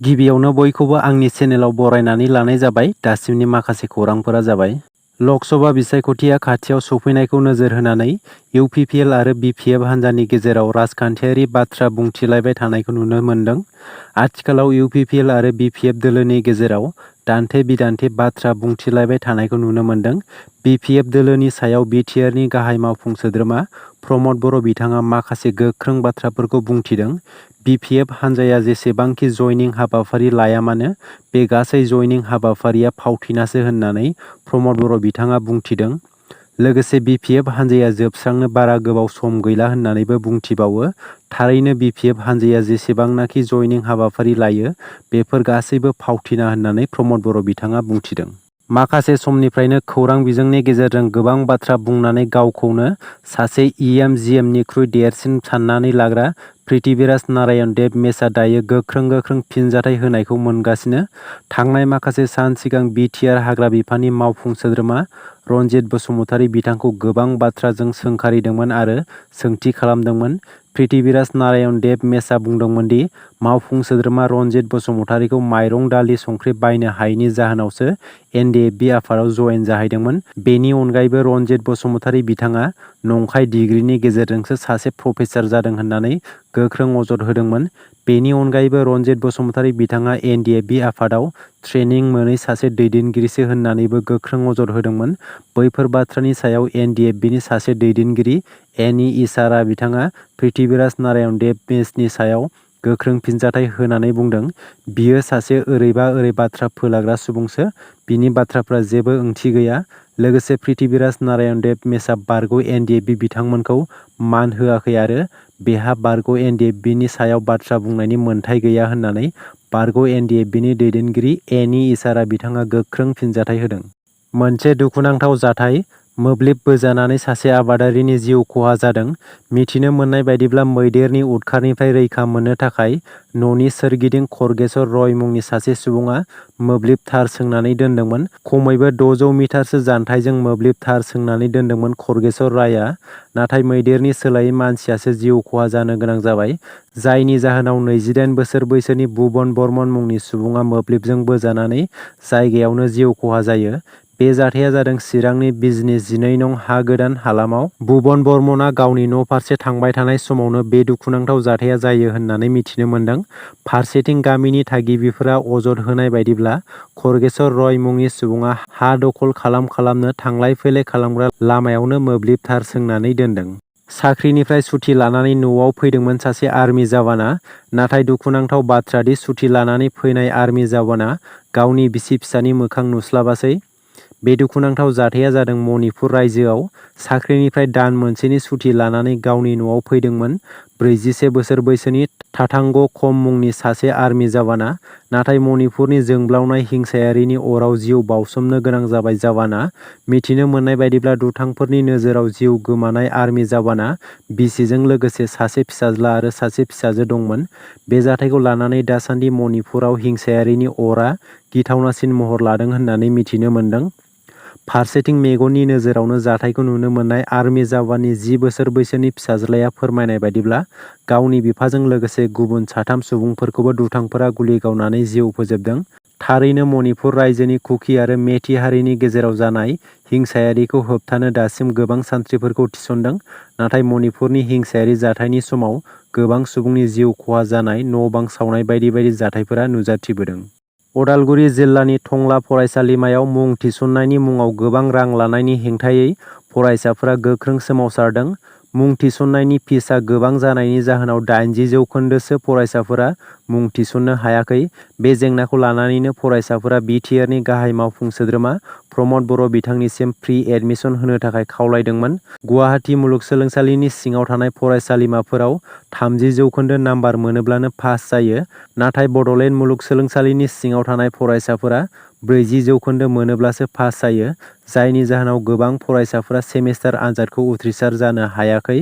गिबियावनो बयखौबो आंनि चेनेलाव बरायनानै लानाय जाबाय। दासिमनि माखासे खौरांफोरा जाबाय। लकसभा बिसायख'थिया खाथियाव सफैनायखौ नोजोर होनानै इउपिपिएल आरो बिपिएफ हान्जानि गेजेराव राजखान्थियारि बाथ्रा बुंथिलायबाय थानायखौ नुनो मोन्दों। आथिखालाव इउपिपिएल आरो बिपिएफ दोलोनि गेजेराव दान्थे-बिदान्थे बाथ्रा बुंथिलायबाय थानायखौ नुनो मोन्दों। बिपिएफ दोलोनि सायाव बिटिआरनि गाहाय मावफुं सोद्रोमा प्रमद बर' बिथाङा माखासे गोख्रों बाथ्राफोरखौ बुंथिदों। बिपिएफ हान्जाया जेसेबांखि जयनिं हाबाफारि लाया मानो बे गासै जयनिं हाबाफारिया फावथिनासो होननानै प्रमद बर' बिथाङा बुंथिदों। लोगोसे बिपिएफ हान्जाया जोबस्रांनो बारा गोबाव सम गैला होननानैबो बुंथिबावो। थारैनो बिपिएफ हान्जाया जेसेबांनाखि जयनिं हाबाफारि लायो बेफोर गासैबो फावथिना होननानै प्रमद बर' बिथाङा बुंथिदों। माखासे समनिफ्रायनो खौरां बिजोंनि गेजेरजों गोबां बाथ्रा बुंनानै गावखौनो सासे इएम-जिएमनिख्रुइ देरसिन साननानै लाग्रा पृथ्वीराज नारायण देब मेसआ दायो गोख्रों फिनजाथाय होनायखौ मोनगासिनो। थांनाय माखासे सान सिगां बिटिआर हाग्रा बिफाननि मावफुं सोद्रोमा रनजित बसुमतारी बिथांखौ गोबां बाथ्राजों सोंखारिदोंमोन आरो सोंथि खालामदोंमोन। पृथ्वीराज नारायण देब मेसआ बुंदोंमोन दि मावफुं सोद्रोमा रनजित बसुमतारीखौ माइरं, दालि, संख्रि बायनो हायैनि जाहोनावसो एनडिएफबि आफादाव जयेन जाहैदोंमोन। बेनि अनगायैबो रनजित बसुमतारी बिथाङा नंखाय डिग्रीनि गेजेरजोंसो सासे प्रफेसार जादों होननानै गोख्रों अजद होदोंमोन। बेनि अनगायैबो रनजित बसुमतारी बिथाङा एनडिएफबि आफादाव ट्रेनिं मोनै सासे दैदेनगिरिसो होननानैबो गोख्रों अजद होदोंमोन। बैफोर बाथ्रानि सायाव एनडिएफबिनि सासे दैदेनगिरि एनि इसारा बिथाङा पृथ्वीराज नारायण देब मेसनि सायाव गोख्रों फिनजाथाय होनानै बुंदों, बियो सासे ओरैबा ओरै बाथ्रा फोलाग्रा सुबुंसो, बिनि बाथ्राफ्रा जेबो ओंथि गैया। लोगोसे पृथ्वीराज नारायण देब मेसआ बारग' एनडिएफबि बिथांमोनखौ मान होआखै आरो बेहा बारग' एनडिएफबिनि सायाव बाथ्रा बुंनायनि मोन्थाइ गैया होननानै बारग' एनडिएफबिनि दैदेनगिरि एनि इसारा बिथाङा गोख्रों फिनजाथाय होदों। मोनसे दुखुनांथाव जाथाय, मोब्लिब बोजानानै सासे आबादारिनि जिउ खहा जादों। मिथिनो मोननाय बायदिब्ला मैदेरनि उदखारनिफ्राय रैखा मोननो थाखाय न'नि सोरगिदिं खरगेसर रय मुंनि सासे सुबुङा मोब्लिब थार सोंनानै दोनदोंमोन। खमैबो 600 मिटारसो जानथाइजों मोब्लिब थार सोंनानै दोनदोंमोन खरगेसर रायआ। नाथाय मैदेरनि सोलायै मानसियासो जिउ खहा जानो गोनां जाबाय। जायनि जाहोनाव 28 बोसोर बैसोनि भुबन बर्मन मुंनि सुबुङा मोब्लिबजों बोजानानै जायगायावनो जिउ खहा जायो। बे जाथाया जादों चिरांनि बिजनी 12 नं हा गोदान हालामाव। भुबन बर्मनआ गावनि न' फारसे थांबाय थानाय समावनो बे दुखुनांथाव जाथाया जायो होननानै मिथिनो मोन्दों। फारसेथिं गामिनि थागिबिफोरा अजद होनाय बायदिब्ला खरगेसर रय मुंनि सुबुङा हा दखल खालामनो थांलाय फैलाय खालामग्रा लामायावनो मोब्लिब थार सोंनानै दोनदों। साख्रिनिफ्राय सुथि लानानै न'आव फैदोंमोन सासे आर्मि जवाना। नाथाय दुखुनांथाव बाथ्रादि सुथि लानानै फैनाय आर्मि जवाना गावनि बिसि-फिसानि मोखां नुस्लाबासै। बे दुखुनांथाव जाथाया जादों मणिपुर रायजोआव। साख्रिनिफ्राय दान मोनसेनि सुथि लानानै गावनि न'आव फैदोंमोन 41 बोसोर बैसोनि थाथांग' खम मुंनि सासे आर्मि जवाना। नाथाय मणिपुरनि जोंब्लावनाय हिंसायारिनि अराव जिउ बाउसोमनो गोनां जाबाय जवाना। मिथिनो मोननाय बायदिब्ला दुथांफोरनि नोजोराव जिउ गोमानाय आर्मि जवाना बिसिजों लोगोसे सासे फिसाज्ला आरो सासे फिसाजो दंमोन। बे जाथायखौ लानानै दासान्दि मणिपुराव हिंसायारिनि अरा गिथावनासिन महर लादों होननानै मिथिनो मोन्दों। फारसेथिं मेगननि नोजोरावनो जाथायखौ नुनो मोननाय आर्मि जवाननि 10 बोसोर बैसोनि फिसाज्लाया फोरमायनाय बायदिब्ला गावनि बिफाजों लोगोसे गुबुन 3 सुबुंफोरखौबो दुथांफोरा गुलि गावनानै जिउ फोजोबदों। थारैनो मणिपुर रायजोनि कुकी आरो मेथि हारिनि गेजेराव जानाय हिंसायारिखौ होबथानो दासिम गोबां सान्थ्रिफोरखौ थिसनदों। नाथाय मणिपुरनि हिंसायारि जाथायनि समाव गोबां सुबुंनि जिउ खहा जानाय, न'-बां सावनाय बायदि जाथायफोरा नुजाथिबोदों। उदालगुरि जिल्लानि टंला फरायसालिमायाव मुं थिसननायनि मुङाव गोबां रां लानायनि हेंथायै फरायसाफोरा गोख्रों सोमावसारदों। मुं थिसननायनि फिसआ गोबां जानायनि जाहोनाव 80% फरायसाफोरा मुं थिसननो हायाखै। बे जेंनाखौ लानानैनो फरायसाफोरा बिटिआरनि गाहाय मावफुं सोद्रोमा प्रमद बर' बिथांनिसिम फ्रि एडमिसन होनो थाखाय खावलायदोंमोन। गुवाहाटी मुलुगसोलोंसालिनि सिङाव थानाय फरायसालिमाफोराव 30% नाम्बार मोनोब्लानो पास जायो। नाथाय बड'लेण्ड मुलुगसोलोंसालिनि सिङाव थानाय फरायसाफोरा 40% मोनोब्लासो पास जायो। जायनि जाहोनाव गोबां फरायसाफोरा सेमिस्टार आनजादखौ उथ्रिसार जानो हायाखै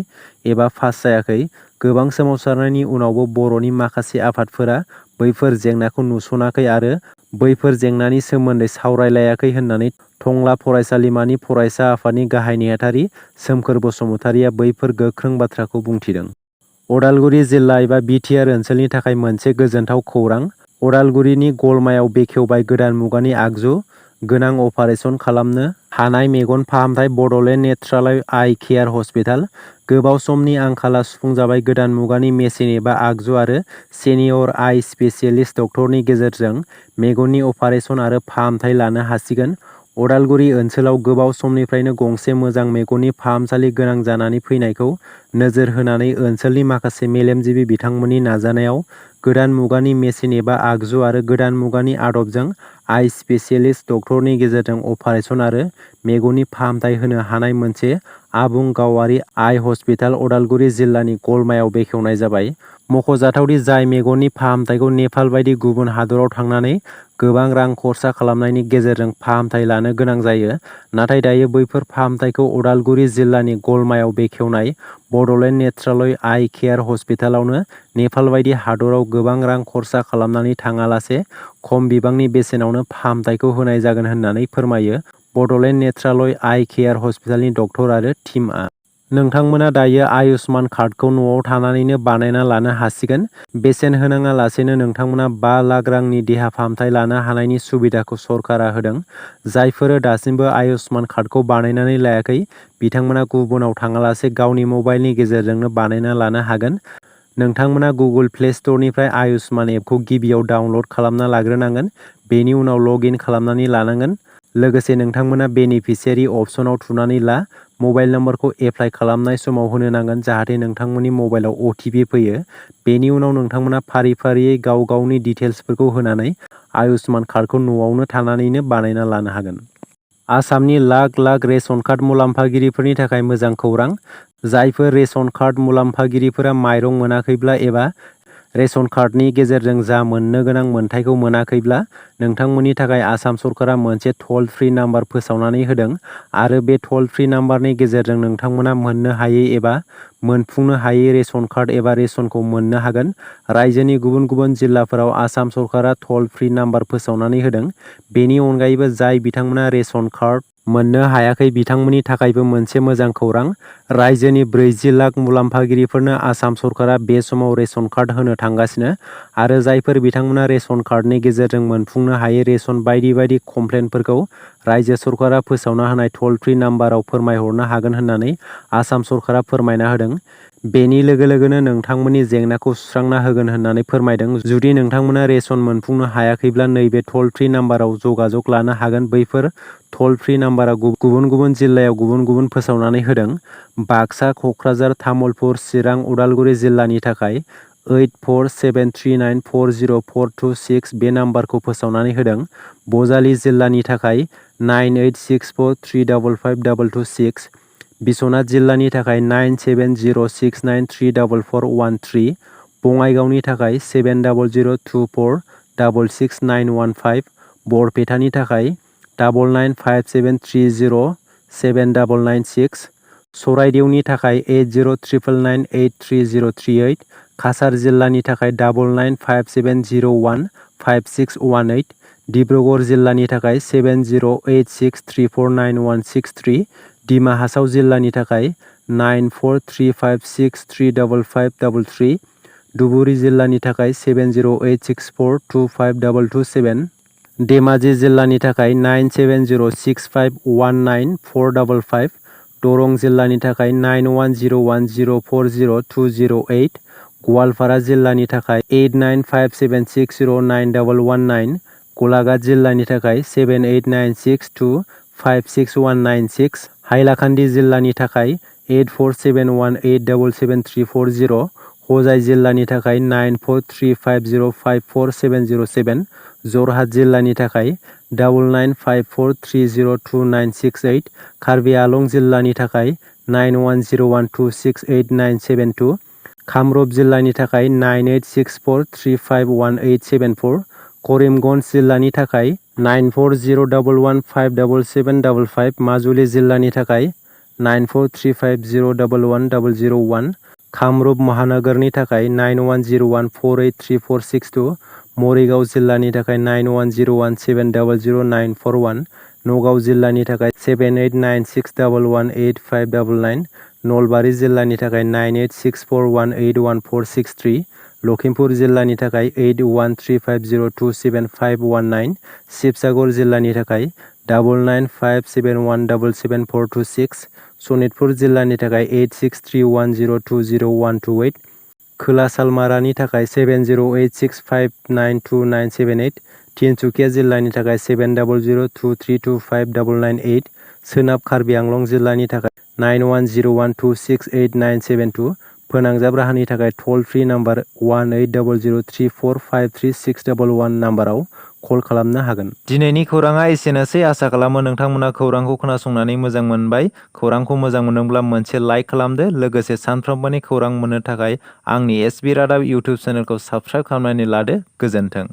एबा पास जायाखै। गोबां सोमावसारनायनि उनावबो बर'नि माखासे आफादफोरा बैफोर जेंनाखौ नुसनाखै आरो बैफोर जेंनानि सोमोन्दै सावरायलायाखै होननानै टंला फरायसालिमानि फरायसा आफादनि गाहाय नेहाथारि सोमखोर बसुमतारीया बैफोर गोख्रों बाथ्राखौ बुंथिदों। उदालगुरि जिल्ला एबा बिटिआर ओनसोलनि थाखाय मोनसे गोजोनथाव खौरां। अदालगुरिनि गलमायाव बेखेवबाय गोदान मुगानि आगजु गोनां अपारेसन खालामनो हानाय मेगन फाहामथाय बड'लेण्ड नेत्रालय आइ केयार हस्पिटाल। गोबाव समनि आंखाला सुफुंजाबाय गोदान मुगानि मेसिन एबा आगजु आरो सेनियर आइ स्पेसियेलिस्ट डक्टरनि गेजेरजों मेगननि अपारेसन आरो फाहामथाय लानो हासिगोन। अदालगुरि ओनसोलाव गोबाव समनिफ्रायनो गंसे मोजां मेगननि फाहामसालि गोनां जानानै फैनायखौ नोजोर होनानै ओनसोलनि माखासे मेलेमजिबि बिथांमोननि नाजानायाव गोदान मुगानि मेसिन एबा आगजु आरो गोदान मुगानि आदबजों आइ स्पेसियेलिस्ट डक्टरनि गेजेरजों अपारेसन आरो मेगननि फाहामथाय होनो हानाय मोनसे आबुं गावारि आइ हस्पिटाल अदालगुरि जिल्लानि गलमायाव बेखेवनाय जाबाय। मख'जाथावदि जाय मेगननि फाहामथायखौ नेपाल बायदि गुबुन हादराव थांनानै गोबां रां खरसा खालामनायनि गेजेरजों फाहामथाय लानो गोनां जायो, नाथाय दायो बैफोर फाहामथायखौ अदालगुरि जिल्लानि गलमायाव बेखेवनाय बड'लेण्ड नेत्रालय आइ केयार हस्पिटालावनो नेपाल बायदि हादराव गोबां रां खरसा खालामनानै थाङालासे खम बिबांनि बेसेनावनो फाहामथायखौ होनाय जागोन होननानै फोरमायो बड'लेण्ड नेत्रालय आइ केयार हस्पिटालनि डक्टर आरो टीमआ। नोंथांमोना दायो आयुष्मान कार्डखौ न'आव थानानैनो बानायना लानो हासिगोन। बेसेन होनाङा लासेनो नोंथांमोना 5 लाख रांनि देहा फाहामथाय लानो हानायनि सुबिदाखौ सरकारा होदों। जायफोरो दासिमबो आयुष्मान कार्डखौ बानायनानै लायाखै बिथांमोना गुबुनाव थाङालासे गावनि मबाइलनि गेजेरजोंनो बानायना लानो हागोन। नोंथांमोना गुगोल प्ले स्ट'रनिफ्राय आयुष्मान एपखौ गिबियाव डाउनल'ड खालामना लाग्रोनांगोन। बेनि उनाव लग इन खालामनानै लानांगोन। लोगोसे नोंथांमोना बेनिफिसियारि अपसनाव थुनानै ला मबाइल नम्बरखौ एप्लाइ खालामनाय समाव होनो नांगोन जाहाथे नोंथांमोननि मबाइलाव अटिपि फैयो। बेनि उनाव नोंथांमोना फारि फारियै गाव गावनि डिटेल्सफोरखौ होनानै आयुष्मान कार्डखौ न'आवनो थानानैनो बानायना लानो हागोन। आसामनि लाख लाख रेशन कार्ड मुलाम्फागिरिफोरनि थाखाय मोजां खौरां। जायफोर रेशन कार्ड मुलाम्फागिरिफोरा माइरं मोनाखैब्ला एबा रेशन कार्डनि गेजेरजों जा मोननो गोनां मोनथायखौ मोनाखैब्ला नोंथांमोननि थाखाय आसाम सरकारा मोनसे टल फ्रि नाम्बार फोसावनानै होदों आरो बे टल फ्रि नाम्बारनि गेजेरजों नोंथांमोना मोननो हायै एबा मोनफुंनो हायै रेशन कार्ड एबा रेशनखौ मोननो हागोन। रायजोनि गुबुन गुबुन जिल्लाफोराव आसाम सरकारा टल फ्रि नाम्बार फोसावनानै होदों। बेनि अनगायैबो जाय बिथांमोना रेशन कार्ड मोननो हायाखै बिथांमोननि थाखायबो मोनसे मोजां खौरां। रायजोनि 40 लाख मुलाम्फागिरिफोरनो आसाम सरकारा बे समाव रेशन कार्ड होनो थांगासिनो आरो जायफोर बिथांमोना रेशन कार्डनि गेजेरजों मोनफुंनो हायै रेशन बायदि बायदि कमप्लेनफोरखौ रायजो सरकारा फोसावना होनाय टल फ्रि नाम्बाराव फोरमायहरनो हागोन होननानै आसाम सरकारा फोरमायना होदों। बेनि लोगो लोगोनो नोंथांमोननि जेंनाखौ सुस्रांना होगोन होननानै फोरमायदों। जुदि नोंथांमोना रेशन मोनफुंनो हायाखैब्ला नैबे टल फ्रि नाम्बाराव जगाजग लानो हागोन। बैफोर टल फ्रि नाम्बारा गुबुन गुबुन जिल्लायाव गुबुन गुबुन फोसावनानै होदों। बाक्सा, क'क्राझार, तामुलपुर, चिरां, उदालगुरि जिल्लानि थाखाय 8473940426 बे नाम्बारखौ फोसावनानै होदों। बजालि जिल्लानि थाखाय 9864355226, बिश्वनाथ जिल्लानि थाखाय 9706934413, बङाइगावनि थाखाय 7002466915, बरपेटानि थाखाय 9957307996, सराइदेउनि थाखाय 8099983038, काछार जिल्लानि थाखाय 9957015618, डिब्रुगड़ जिल्लानि थाखाय 7086349163, डिमा हासाव जिल्लानि थाखाय 9435635533, धुबुरी जिल्लानि थाखाय 7086425227, धेमाजि जिल्लानि थाखाय 9706519455, दरं जिल्लानि थाखाय 9101040208, गवालपारा जिल्लानि थाखाय 8957609119, गलाघाट जिल्लानि थाखाय 7896256196, हाइलाकान्दि जिल्लानि थाखाय 8471877340, हजाइ जिल्लानि थाखाय 9435054707, जरहाट जिल्लानि थाखाय 9954302968, कार्बि आलं जिल्लानि थाखाय 9101268972, कामरुप जिल्लानि थाखाय 9864351874, करिमगन्ज जिल्लानि थाखाय 9401157755, माजुलि जिल्लानि थाखाय 9435011001, कामरुप महानगरनि थाखाय 9101483462, मरिगाव जिल्लानि थाखाय 9101700941, नगाव जिल्लानि थाखाय 7896118599, नलबारि जिल्लानि थाखाय 9864181463, लखिमपुर जिल्लानि थाखाय 8135027519, शिबसागर जिल्लानि थाखाय 9957171426, सनितपुर जिल्लानि थाखाय 8631020128, खोला सालमारानि थाखाय 7086592978, तिनसुकिया जिल्लानि थाखाय 7002325998, सोनाब कार्बि आंलं जिल्लानि थाखाय 9101268972, फोनांजाब राहानि थाखाय टल फ्रि नाम्बार 180034536111 नाम्बाराव कल खालामनो हागोन। दिनैनि खौराङा एसेनोसै। आसा खालामो नोंथांमोना खौरांखौ खोनासंनानै मोजां मोनबाय। खौरांखौ मोजां मोनदोंब्ला मोनसे लाइक खालामदो। लोगोसे सानफ्रोमबोनि खौरां मोननो थाखाय आंनि SB रादाब इउटुब चेनेलखौ साबस्क्राइब खालामनानै लादो। गोजोन्थों।